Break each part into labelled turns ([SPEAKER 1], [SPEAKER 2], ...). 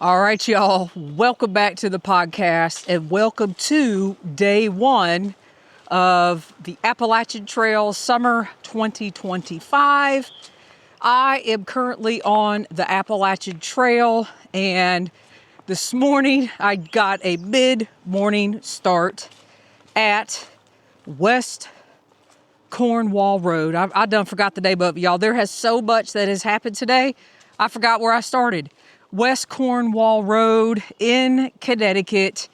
[SPEAKER 1] All right, y'all. Welcome back to the podcast and welcome to day one of the Appalachian Trail Summer 2025. I am currently on the Appalachian Trail, and this morning I got a mid-morning start at West Cornwall Road. I done forgot the name of it, y'all. There has so much that has happened today. I forgot where I started. West Cornwall Road in Connecticut.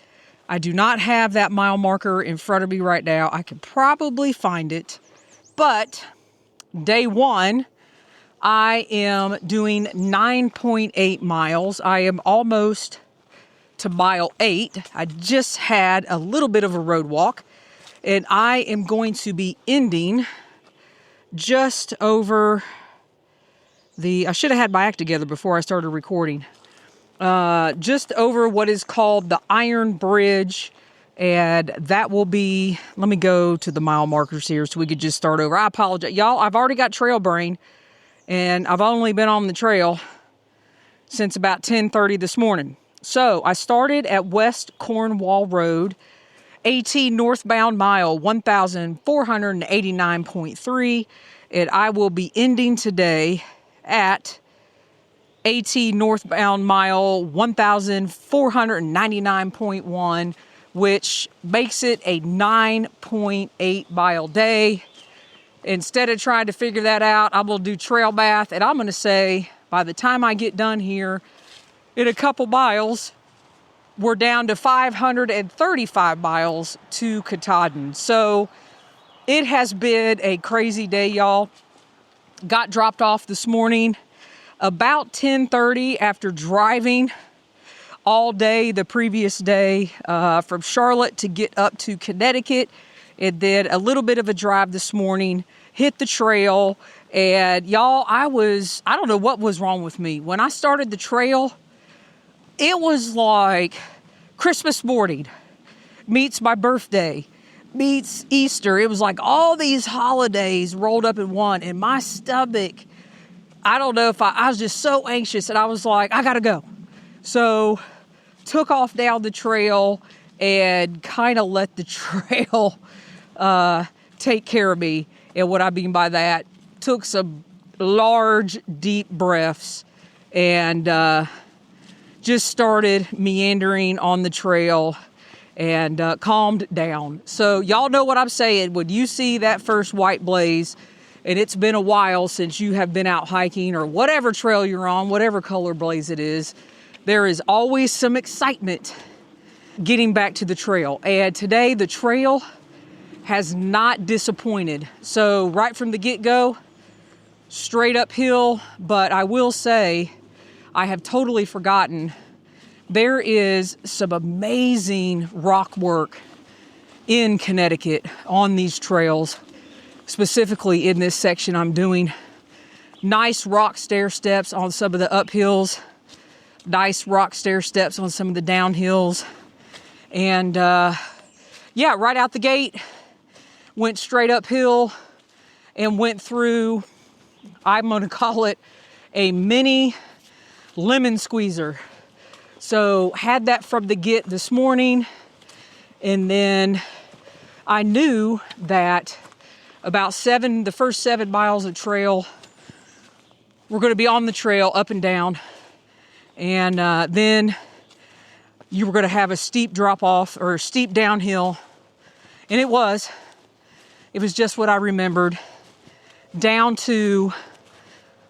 [SPEAKER 1] I do not have that mile marker in front of me right now. I could probably find it. But day one, I am doing 9.8 miles. I am almost to mile 8. I just had a little bit of a road walk. And I am going to be ending just over I should have had my act together before I started recording. Just over what is called the Iron Bridge. And that will be, let me go to the mile markers here so we could just start over. I apologize. Y'all, I've already got trail brain. And I've only been on the trail since about 10:30 this morning. So I started at West Cornwall Road, AT northbound mile 1,489.3. And I will be ending today at AT northbound mile 1,499.1, which makes it a 9.8 mile day. Instead of trying to figure that out, I'm going to do trail math, and I'm going to say by the time I get done here in a couple miles, we're down to 535 miles to Katahdin. So it has been a crazy day, y'all. Got dropped off this morning about 10:30 after driving all day the previous day from Charlotte to get up to Connecticut. And then a little bit of a drive this morning, hit the trail. And y'all, I don't know what was wrong with me. When I started the trail, it was like Christmas morning meets my birthday meets Easter. It was like all these holidays rolled up in one, and my stomach, I don't know if I was just so anxious, and I was like, I gotta go. So took off down the trail and kind of let the trail take care of me. And what I mean by that, took some large, deep breaths and just started meandering on the trail and calmed down. So y'all know what I'm saying. When you see that first white blaze, and it's been a while since you have been out hiking or whatever trail you're on, whatever color blaze it is, there is always some excitement getting back to the trail. And today the trail has not disappointed. So right from the get-go, straight uphill, but I will say I have totally forgotten there is some amazing rock work in Connecticut on these trails, specifically in this section I'm doing. Nice rock stair steps on some of the uphills, nice rock stair steps on some of the downhills. And yeah, right out the gate, went straight uphill and went through, I'm going to call it a mini lemon squeezer. So had that from the get this morning, and then I knew that about the first 7 miles of trail, we're going to be on the trail up and down, and then you were going to have a steep drop off or a steep downhill, and it was just what I remembered, down to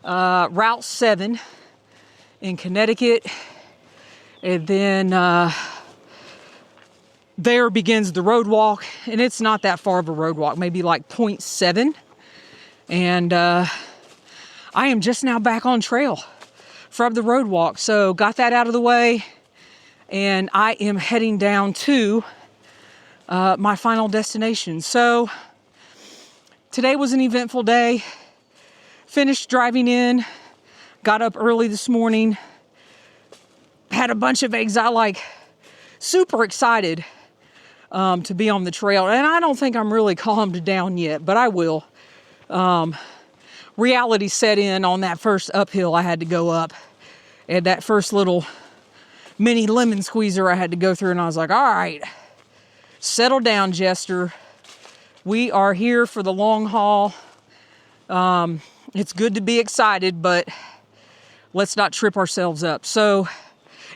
[SPEAKER 1] Route 7 in Connecticut. And then there begins the road walk, and it's not that far of a road walk, maybe like 0.7. And I am just now back on trail from the road walk. So got that out of the way, and I am heading down to my final destination. So today was an eventful day. Finished driving in, got up early this morning, had a bunch of eggs. Super excited to be on the trail. And I don't think I'm really calmed down yet, but I will. Reality set in on that first uphill I had to go up. And that first little mini lemon squeezer I had to go through, and I was like, all right, settle down, Jester. We are here for the long haul. It's good to be excited, but let's not trip ourselves up. So,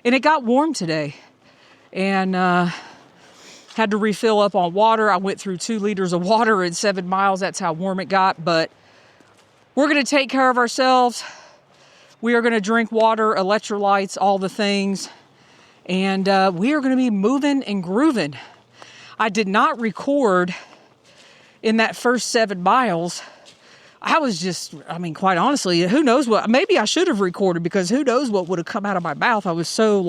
[SPEAKER 1] and it got warm today, and had to refill up on water. I went through 2 liters of water in 7 miles. That's how warm it got, but we're going to take care of ourselves. We are going to drink water, electrolytes, all the things, and we are going to be moving and grooving. I did not record in that first 7 miles. I was just, quite honestly, who knows what, maybe I should have recorded, because who knows what would have come out of my mouth. I was so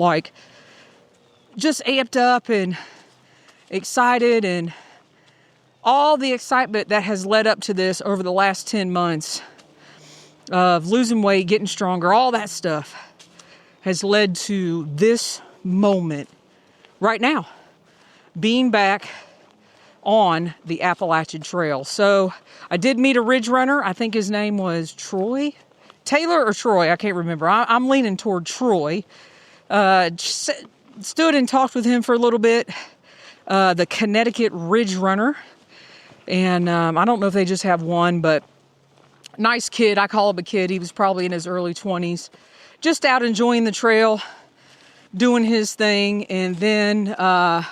[SPEAKER 1] just amped up and excited, and all the excitement that has led up to this over the last 10 months of losing weight, getting stronger, all that stuff has led to this moment right now, being back on the Appalachian Trail. So I did meet a ridge runner. I think his name was Troy. Taylor or Troy, I can't remember. I'm leaning toward Troy. Stood and talked with him for a little bit. The Connecticut Ridge Runner. And I don't know if they just have one, but nice kid. I call him a kid. He was probably in his early 20s. Just out enjoying the trail, doing his thing. And then I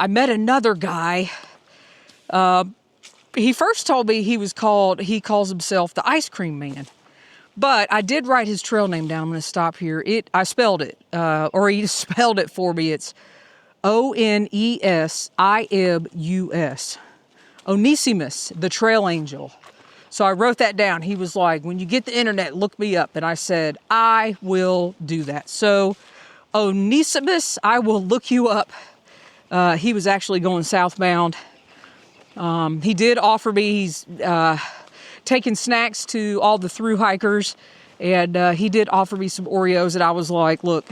[SPEAKER 1] met another guy. He first told me he calls himself the Ice Cream Man. But I did write his trail name down. I'm going to stop here. I spelled it, or he spelled it for me. It's Onesimus. Onesimus, the Trail Angel. So I wrote that down. He was like, when you get the internet, look me up. And I said, I will do that. So Onesimus, I will look you up. He was actually going southbound. He did offer me, he's taking snacks to all the thru hikers, and he did offer me some Oreos, and I was like, look,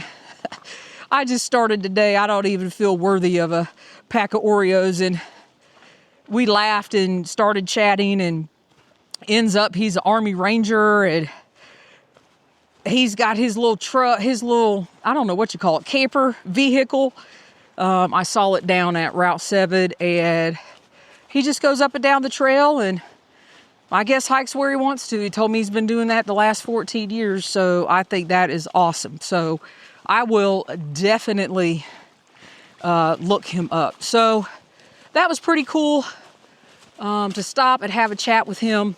[SPEAKER 1] I just started today. I don't even feel worthy of a pack of Oreos. And we laughed and started chatting, and ends up he's an Army Ranger, and he's got his little truck, I don't know what you call it, camper vehicle. I saw it down at Route 7, and he just goes up and down the trail, and I guess hikes where he wants to. He told me he's been doing that the last 14 years, so I think that is awesome. So I will definitely look him up. So that was pretty cool to stop and have a chat with him.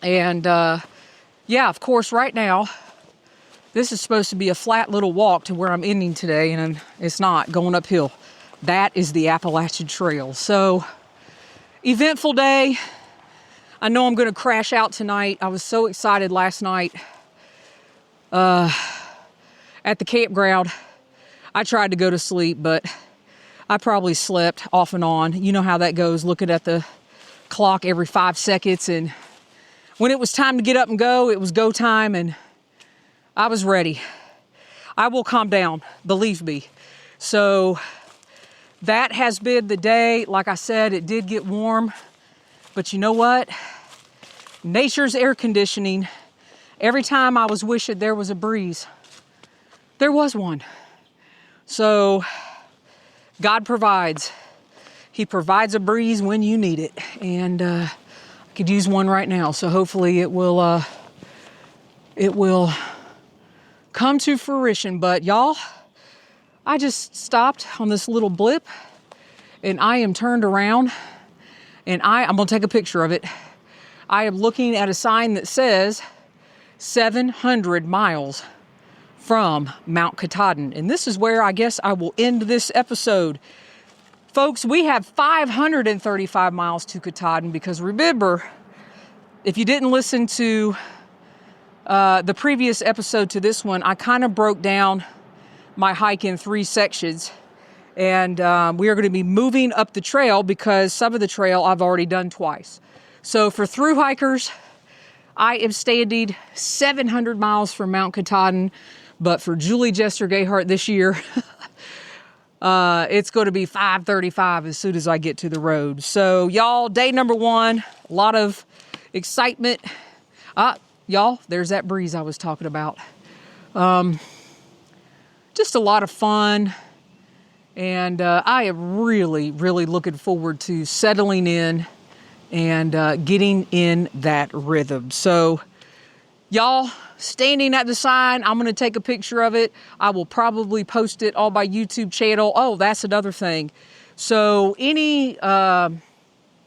[SPEAKER 1] And yeah, of course, right now, this is supposed to be a flat little walk to where I'm ending today, and it's not, going uphill. That is the Appalachian Trail. So eventful day. I know I'm going to crash out tonight. I was so excited last night at the campground. I tried to go to sleep, but I probably slept off and on. You know how that goes, looking at the clock every 5 seconds. And when it was time to get up and go, it was go time, and I was ready. I will calm down, believe me. So that has been the day. Like I said, it did get warm, but you know what? Nature's air conditioning. Every time I was wishing there was a breeze, there was one. So God provides. He provides a breeze when you need it. And I could use one right now. So hopefully it will come to fruition. But y'all, I just stopped on this little blip, and I am turned around, and I'm going to take a picture of it. I am looking at a sign that says 700 miles from Mount Katahdin. And this is where I guess I will end this episode. Folks, we have 535 miles to Katahdin, because remember, if you didn't listen to the previous episode to this one, I kind of broke down my hike in 3 sections. And we are going to be moving up the trail, because some of the trail I've already done twice. So for thru hikers, I am standing 700 miles from Mount Katahdin. But for Julie Jester Gayhart this year, it's going to be 535 as soon as I get to the road. So y'all, day number 1, a lot of excitement. Y'all, there's that breeze I was talking about. just a lot of fun. And I am really, really looking forward to settling in and getting in that rhythm. So y'all, standing at the sign, I'm going to take a picture of it. I will probably post it on my YouTube channel. Oh, that's another thing. So any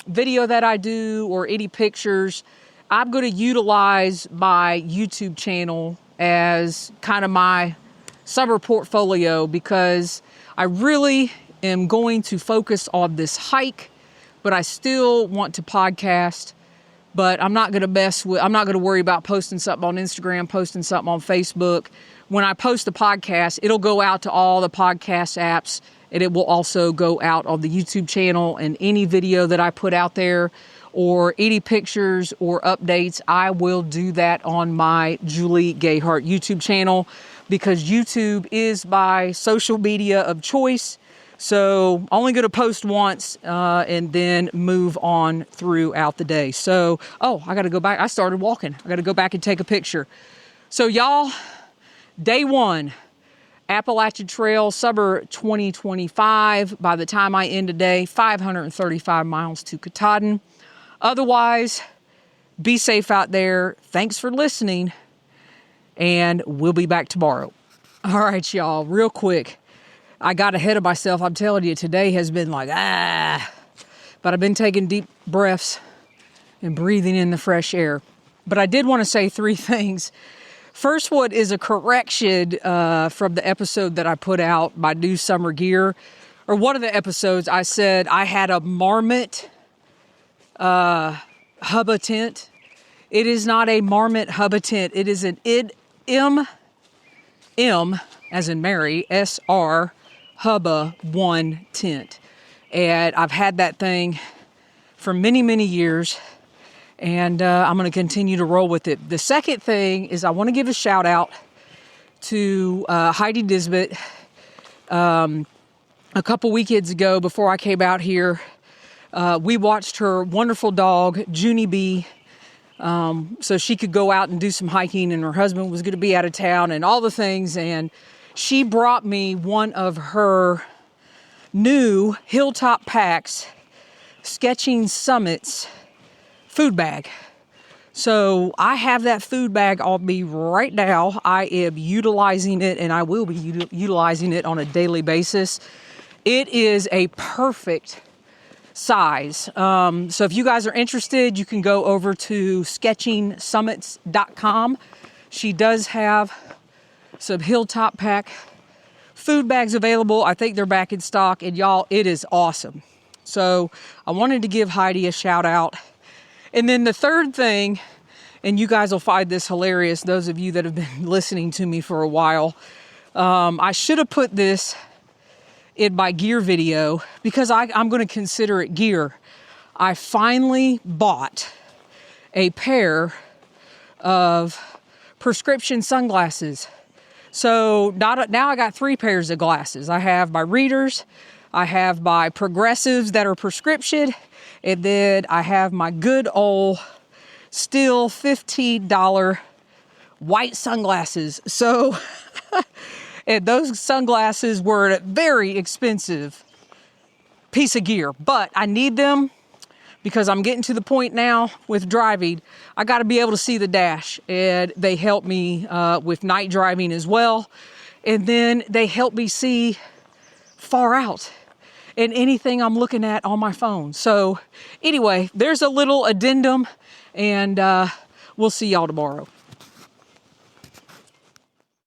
[SPEAKER 1] video that I do or any pictures, I'm going to utilize my YouTube channel as kind of my summer portfolio, because I really am going to focus on this hike, but I still want to podcast. But I'm not going to worry about posting something on Instagram, posting something on Facebook. When I post the podcast, it'll go out to all the podcast apps, and it will also go out on the YouTube channel. And any video that I put out there, or any pictures or updates, I will do that on my Julie Gayhart YouTube channel, because YouTube is my social media of choice. So only going to post once and then move on throughout the day. So, I got to go back. I started walking. I got to go back and take a picture. So y'all, day 1, Appalachian Trail, summer 2025. By the time I end today, 535 miles to Katahdin. Otherwise, be safe out there. Thanks for listening. And we'll be back tomorrow. All right, y'all, real quick. I got ahead of myself. I'm telling you, today has been like, but I've been taking deep breaths and breathing in the fresh air. But I did want to say 3 things. First one is a correction from the episode that I put out, my new summer gear. Or one of the episodes, I said I had a Marmot Hubba tent. It is not a Marmot Hubba tent. It is an M as in Mary, SR Hubba 1 tent. And I've had that thing for many, many years. And I'm going to continue to roll with it. The second thing is I want to give a shout out to Heidi Nisbet. A couple weekends ago, before I came out here, we watched her wonderful dog, Junie B, so she could go out and do some hiking, and her husband was going to be out of town and all the things. And she brought me one of her new Hilltop Packs Sketching Summits food bag. So I have that food bag on me right now. I am utilizing it, and I will be utilizing it on a daily basis. It is a perfect size. So if you guys are interested, you can go over to sketchingsummits.com. She does have some Hilltop Pack food bags available. I think they're back in stock, and y'all, it is awesome. So I wanted to give Heidi a shout out. And then the third thing, and you guys will find this hilarious, those of you that have been listening to me for a while, I should have put this in my gear video, because I'm going to consider it gear. I finally bought a pair of prescription sunglasses. So now I got 3 pairs of glasses. I have my readers, I have my progressives that are prescription, and then I have my good old, still $15 white sunglasses. So, and those sunglasses were a very expensive piece of gear, but I need them because I'm getting to the point now with driving. I got to be able to see the dash, and they help me with night driving as well. And then they help me see far out in anything I'm looking at on my phone. So anyway, there's a little addendum, and we'll see y'all tomorrow.